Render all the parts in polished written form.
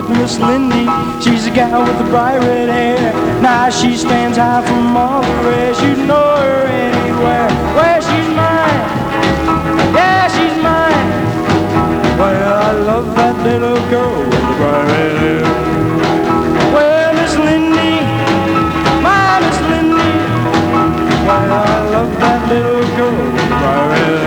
met Miss Lindy. She's a gal with the bright red hair. Now she stands high from all the rest. You know her anywhere. Well, she's mine. Yeah, she's mine. Well, I love that little girl with the bright red hair. Well, Miss Lindy, my Miss Lindy. Well, I love that little girl with the bright red hair.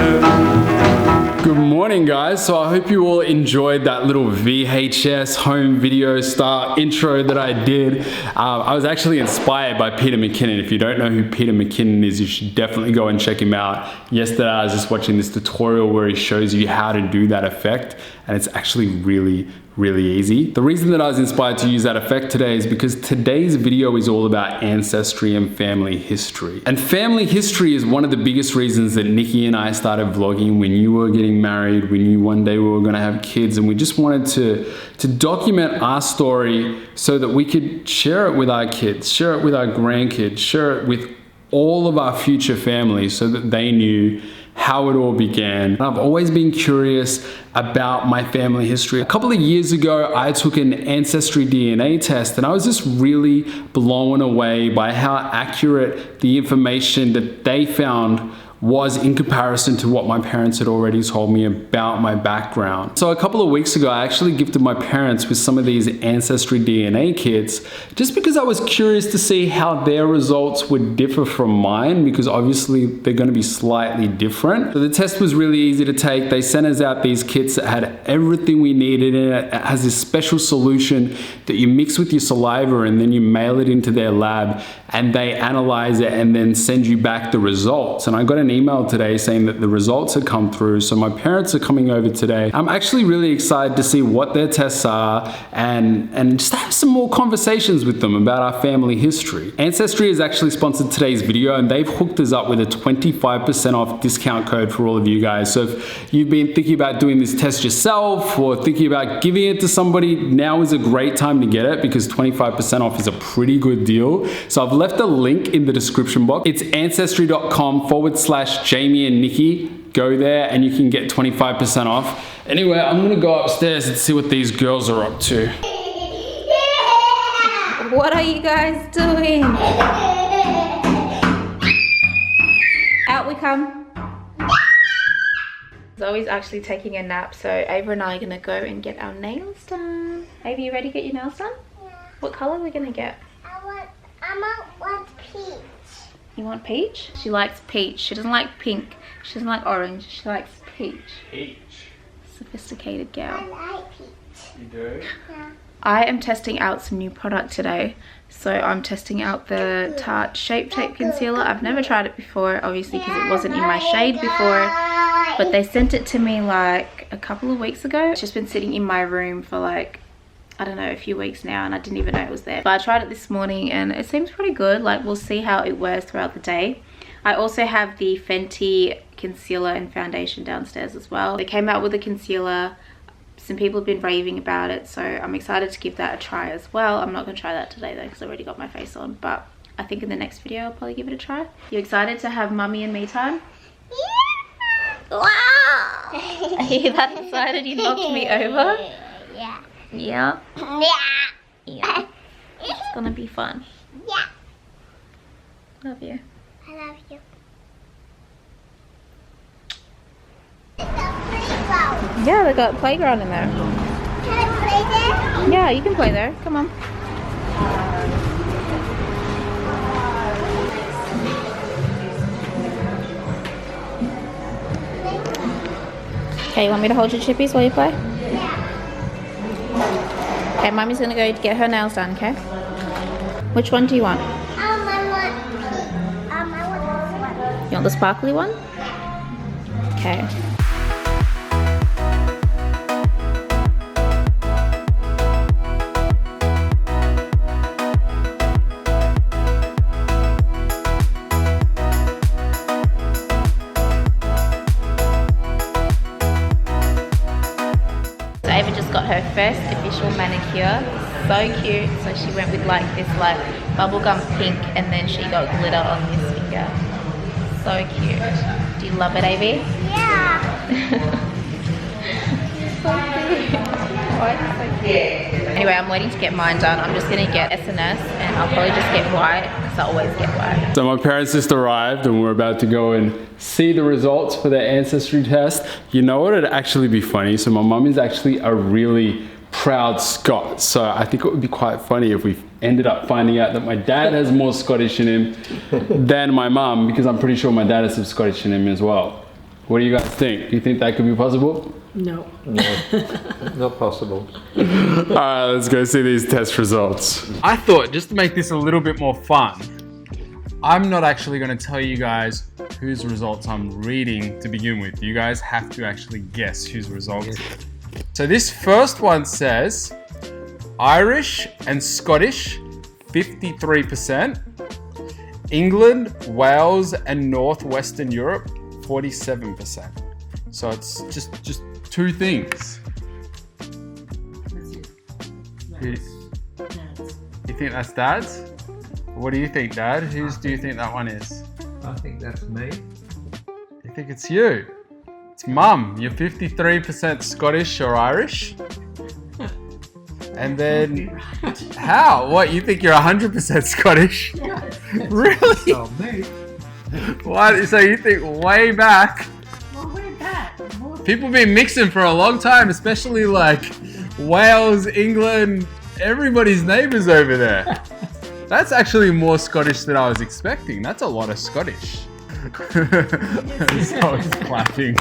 Good morning, guys. So I hope you all enjoyed that little VHS home video style intro that I did. I was actually inspired by Peter McKinnon. If you don't know who Peter McKinnon is, you should definitely go and check him out. Yesterday I was just watching this tutorial where he shows you how to do that effect, and it's actually really easy. The reason that I was inspired to use that effect today is because today's video is all about ancestry and family history. And family history is one of the biggest reasons that Nikki and I started vlogging. We knew we were getting married, we knew one day we were gonna have kids, and we just wanted to document our story so that we could share it with our kids, share it with our grandkids, share it with all of our future families so that they knew how it all began. I've always been curious about my family history. A couple of years ago, I took an Ancestry DNA test, and I was just really blown away by how accurate the information that they found was in comparison to what my parents had already told me about my background. So a couple of weeks ago, I actually gifted my parents with some of these Ancestry DNA kits just because I was curious to see how their results would differ from mine, because obviously they're gonna be slightly different. So the test was really easy to take. They sent us out these kits that had everything we needed in it. It has this special solution that you mix with your saliva and then you mail it into their lab, and they analyze it and then send you back the results. And I got an email today saying that the results had come through, so my parents are coming over today. I'm actually really excited to see what their tests are and just have some more conversations with them about our family history. Ancestry has actually sponsored today's video, and they've hooked us up with a 25% off discount code for all of you guys. So if you've been thinking about doing this test yourself or thinking about giving it to somebody, now is a great time to get it because 25% off is a pretty good deal. So I've left a link in the description box. It's ancestry.com/JamieandNikki. Go there and you can get 25% off. Anyway, I'm gonna go upstairs and see what these girls are up to. What are you guys doing? Out we come. Zoe's actually taking a nap, so Ava and I are gonna go and get our nails done. Ava, you ready to get your nails done? Yeah. What color are we gonna get? I want peach. You want peach? She likes peach. She doesn't like pink. She doesn't like orange. She likes peach. Peach. Sophisticated girl. I like peach. You do? Yeah. I am testing out some new product today. So I'm testing out the Tarte Shape Tape Concealer. I've never tried it before, obviously, because it wasn't in my shade before. But they sent it to me like a couple of weeks ago. It's just been sitting in my room for like, I don't know, a few weeks now, and I didn't even know it was there. But I tried it this morning and it seems pretty good. Like, we'll see how it wears throughout the day. I also have the Fenty concealer and foundation downstairs as well. They came out with a concealer. Some people have been raving about it, so I'm excited to give that a try as well. I'm not gonna try that today though, because I already got my face on, but I think in the next video I'll probably give it a try. You excited to have mummy and me time? Yeah. Wow. Are you that excited you knocked me over? Yeah. Yeah. Yeah. Yeah. It's gonna be fun. Yeah. Love you. I love you. It's a playground. Yeah, they got a playground in there. Can I play there? Yeah, you can play there. Come on. Okay, you want me to hold your chippies while you play? Yeah. Okay, mommy's gonna go get her nails done, okay? Which one do you want? I want this one. You want the sparkly one? Okay. Ava just got her first official manicure. So cute. So she went with like this like bubblegum pink, and then she got glitter on this finger. So cute. Do you love it, Ava? Yeah. So cute. white is so cute. Anyway, I'm waiting to get mine done. I'm just gonna get SNS and I'll probably just get white because I always get white. So my parents just arrived and we're about to go and see the results for their ancestry test. You know what, it'd actually be funny. So my mum is actually a really proud Scot. So I think it would be quite funny if we ended up finding out that my dad has more Scottish in him than my mum, because I'm pretty sure my dad has some Scottish in him as well. What do you guys think? Do you think that could be possible? No. No, not possible. All right, let's go see these test results. I thought, just to make this a little bit more fun, I'm not actually going to tell you guys whose results I'm reading to begin with. You guys have to actually guess whose results. So this first one says Irish and Scottish 53%, England, Wales and Northwestern Europe 47%. So it's just two things. That's it. You think that's Dad's? What do you think, Dad? Whose do you think that one is? I think that's me. You think it's you? It's Mum. You're 53% Scottish or Irish. And then, how? What, you think you're 100% Scottish? Yes. Really? Oh, me. What? So you think way back? Well, we're that. People been mixing for a long time, especially like Wales, England, everybody's neighbours over there. That's actually more Scottish than I was expecting. That's a lot of Scottish. So it's clapping.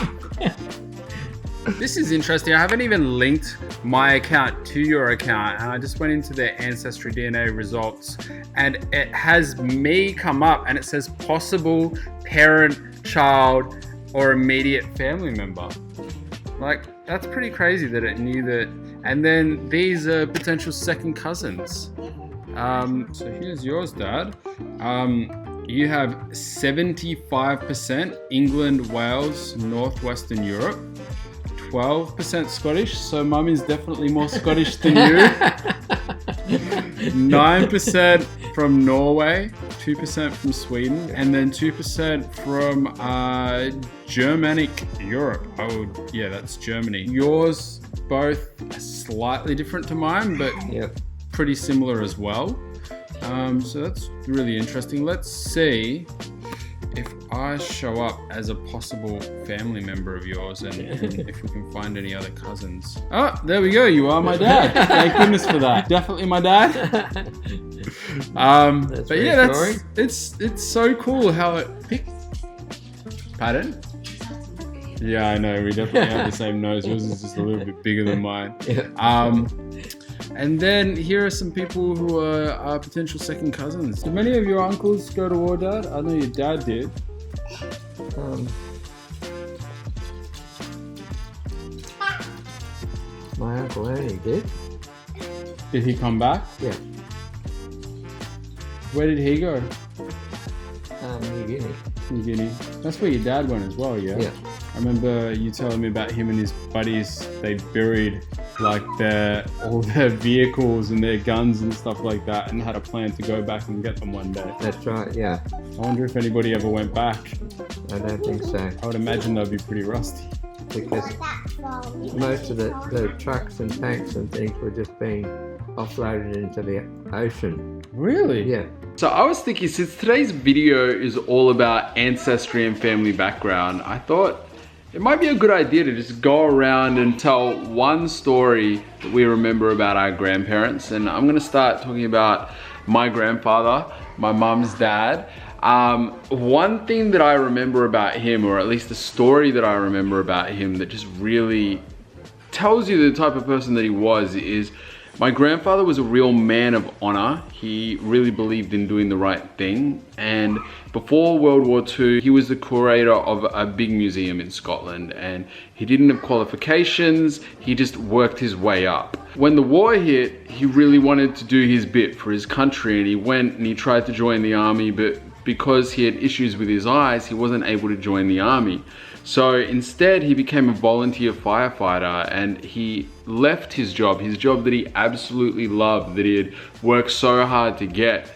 This is interesting. I haven't even linked my account to your account, and I just went into their Ancestry DNA results and it has me come up and it says possible parent, child or immediate family member. Like, that's pretty crazy that it knew that. And then these are potential second cousins. So here's yours, Dad. You have 75% England, Wales, Northwestern Europe, 12% Scottish, so Mum is definitely more Scottish than you. 9% from Norway, 2% from Sweden, and then 2% from Germanic Europe. Oh, yeah, that's Germany. Yours both slightly different to mine, but Yep. pretty similar as well. So that's really interesting. Let's see if I show up as a possible family member of yours and if we can find any other cousins. Oh, there we go. You are my dad. Thank goodness for that. Definitely my dad. But yeah, it's so cool how it picked. Pardon? Yeah, I know. We definitely have the same nose. Yours is just a little bit bigger than mine. And then here are some people who are potential second cousins. Do many of your uncles go to war, Dad? I know your dad did. My Uncle Annie did. Did he come back? Yeah. Where did he go? New Guinea. New Guinea. That's where your dad went as well, yeah? Yeah. I remember you telling me about him and his buddies. They buried like all their vehicles and their guns and stuff like that, and had a plan to go back and get them one day. That's right, yeah. I wonder if anybody ever went back. I don't think so. I would imagine they'd be pretty rusty. Because most of the trucks and tanks and things were just being offloaded into the ocean. Really? Yeah. So I was thinking, since today's video is all about ancestry and family background, I thought it might be a good idea to just go around and tell one story that we remember about our grandparents. And I'm gonna start talking about my grandfather, my mum's dad. One thing that I remember about him, or at least the story that I remember about him that just really tells you the type of person that he was, is my grandfather was a real man of honor. He really believed in doing the right thing. And before World War II, he was the curator of a big museum in Scotland, and he didn't have qualifications. He just worked his way up. When the war hit, he really wanted to do his bit for his country, and he went and he tried to join the army, but because he had issues with his eyes, he wasn't able to join the army. So instead, he became a volunteer firefighter, and he left his job that he absolutely loved, that he had worked so hard to get,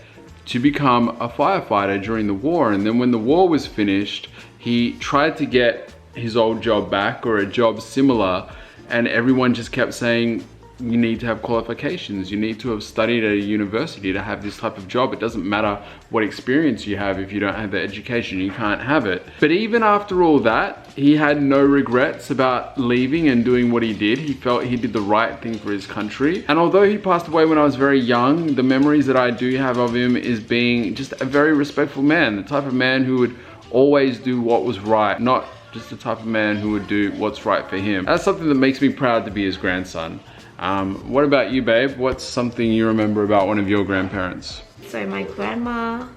to become a firefighter during the war. And then when the war was finished, he tried to get his old job back, or a job similar, and everyone just kept saying, you need to have qualifications. You need to have studied at a university to have this type of job. It doesn't matter what experience you have. If you don't have the education, you can't have it. But even after all that, he had no regrets about leaving and doing what he did. He felt he did the right thing for his country. And although he passed away when I was very young, the memories that I do have of him is being just a very respectful man, the type of man who would always do what was right, not just the type of man who would do what's right for him. That's something that makes me proud to be his grandson. What about you, babe? What's something you remember about one of your grandparents? So my grandma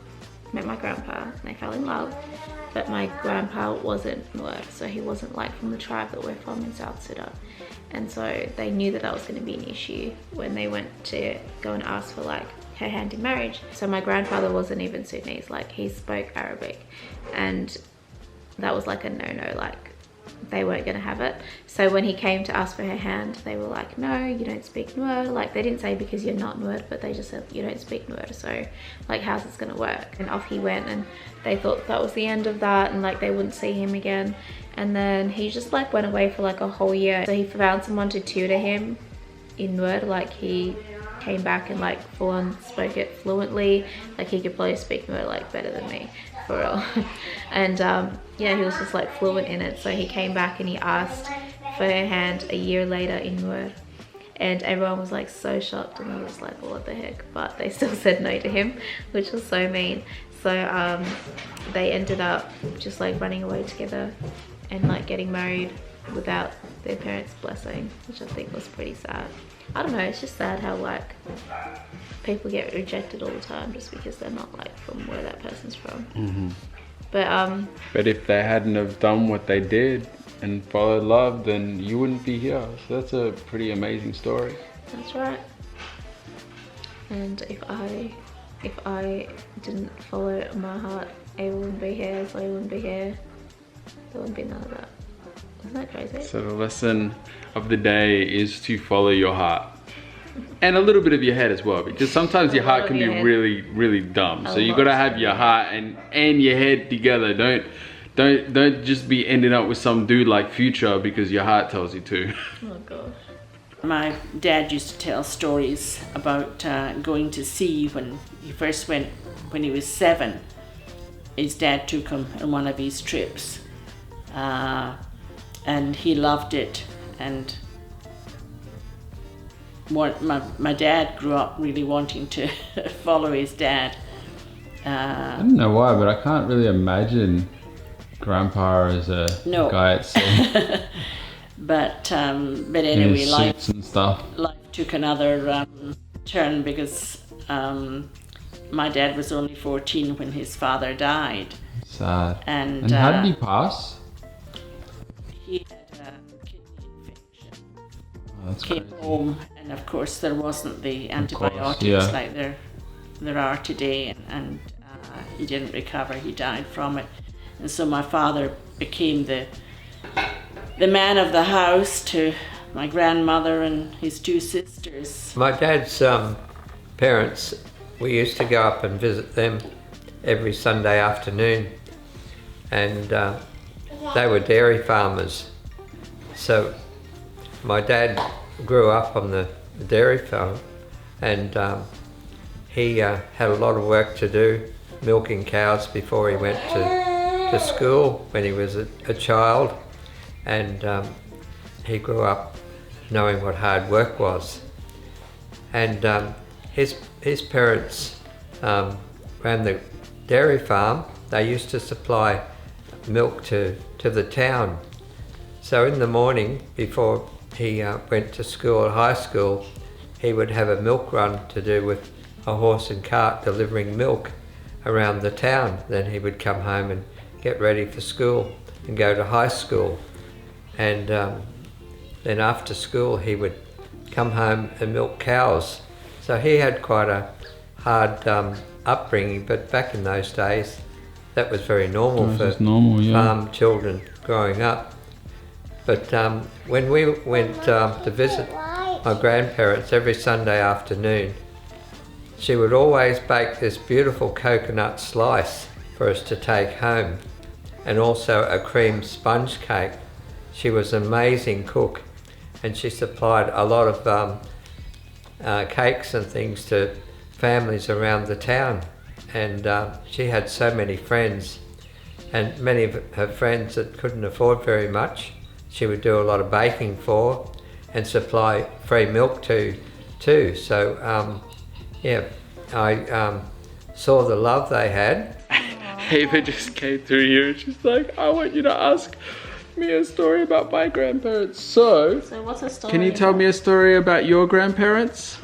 met my grandpa and they fell in love, but my grandpa wasn't Nuer, so he wasn't like from the tribe that we're from in South Sudan. And so they knew that that was going to be an issue when they went to go and ask for like her hand in marriage. So my grandfather wasn't even Sudanese, like he spoke Arabic, and that was like a no-no, like they weren't gonna have it. So when he came to ask for her hand, they were like, no, you don't speak Nuer. Like they didn't say because you're not Nuer, but they just said you don't speak Nuer, so like how's this gonna work? And off he went, and they thought that was the end of that, and like they wouldn't see him again. And then he just like went away for like a whole year. So he found someone to tutor him in Nuer. Like he came back and like full on spoke it fluently. Like he could probably speak Nuer like better than me, for real. And yeah, he was just like fluent in it. So he came back and he asked for her hand a year later in Nuer, and everyone was like so shocked, and he was like, what the heck? But they still said no to him, which was so mean. So they ended up just like running away together and like getting married without their parents' blessing, which I think was pretty sad. I don't know, it's just sad how like people get rejected all the time just because they're not like from where that person's from. Mm-hmm. But if they hadn't have done what they did and followed love, then you wouldn't be here. So that's a pretty amazing story. That's right. And if I didn't follow my heart, I wouldn't be here, so I wouldn't be here. There wouldn't be none of that. Isn't that crazy? So the lesson of the day is to follow your heart. And a little bit of your head as well, because sometimes your heart can be really, really dumb. So you gotta have your heart and your head together. Don't just be ending up with some dude like Future because your heart tells you to. Oh gosh. My dad used to tell stories about going to sea when he first went when he was 7. His dad took him on one of his trips, and he loved it. And my dad grew up really wanting to follow his dad. I don't know why, but I can't really imagine Grandpa as a guy at sea. But anyway, life and stuff. Life took another turn because my dad was only 14 when his father died. Sad. And how did he pass? He had a kidney infection. Oh, that's Came crazy. home, and of course there wasn't the antibiotics like there are today, and he didn't recover. He died from it, and so my father became the man of the house to my grandmother and his 2 sisters. My dad's parents, we used to go up and visit them every Sunday afternoon, and they were dairy farmers. So my dad grew up on the dairy farm, and he had a lot of work to do, milking cows before he went to school when he was a child. And he grew up knowing what hard work was. And his parents ran the dairy farm. They used to supply milk to the town. So in the morning, before he went to school, high school, he would have a milk run to do with a horse and cart delivering milk around the town. Then he would come home and get ready for school and go to high school. And then after school he would come home and milk cows. So he had quite a hard upbringing, but back in those days that was very normal for farm children growing up. But when we went to visit my grandparents every Sunday afternoon, she would always bake this beautiful coconut slice for us to take home, and also a cream sponge cake. She was an amazing cook, and she supplied a lot of cakes and things to families around the town. And she had so many friends, and many of her friends that couldn't afford very much, she would do a lot of baking for and supply free milk to too. So yeah, I saw the love they had. Ava just came through here and she's like, I want you to ask me a story about my grandparents. So what's a story? Can you tell me a story about your grandparents?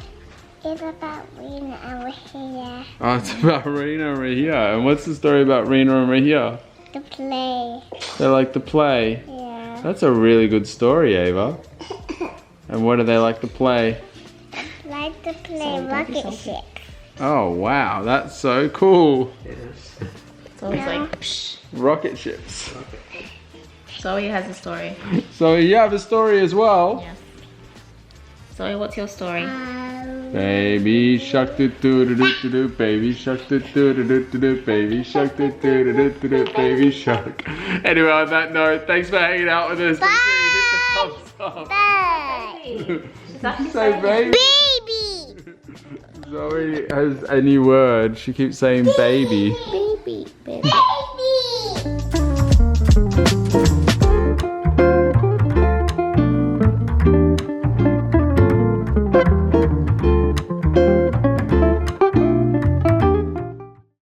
It's about Rena and Rahia. Oh, it's about Rena and Rahia. And what's the story about Rena and Rahia? The play. They like to play. Yeah. That's a really good story, Ava. And what do they like to play? Like to play rocket ship. Oh wow, that's so cool. So it's like, psh. Rocket ships. Zoe has a story. So you have a story as well? Yes. Zoe, what's your story? Baby shark doo doo doo doo doo doo, baby shark doo doo doo doo doo doo, baby shark doo doo doo doo doo doo, baby shark. Anyway, on that note, thanks for hanging out with us. Make sure you hit the thumbs up. Bye. Say baby. Baby. Zoe has a new word. She keeps saying baby.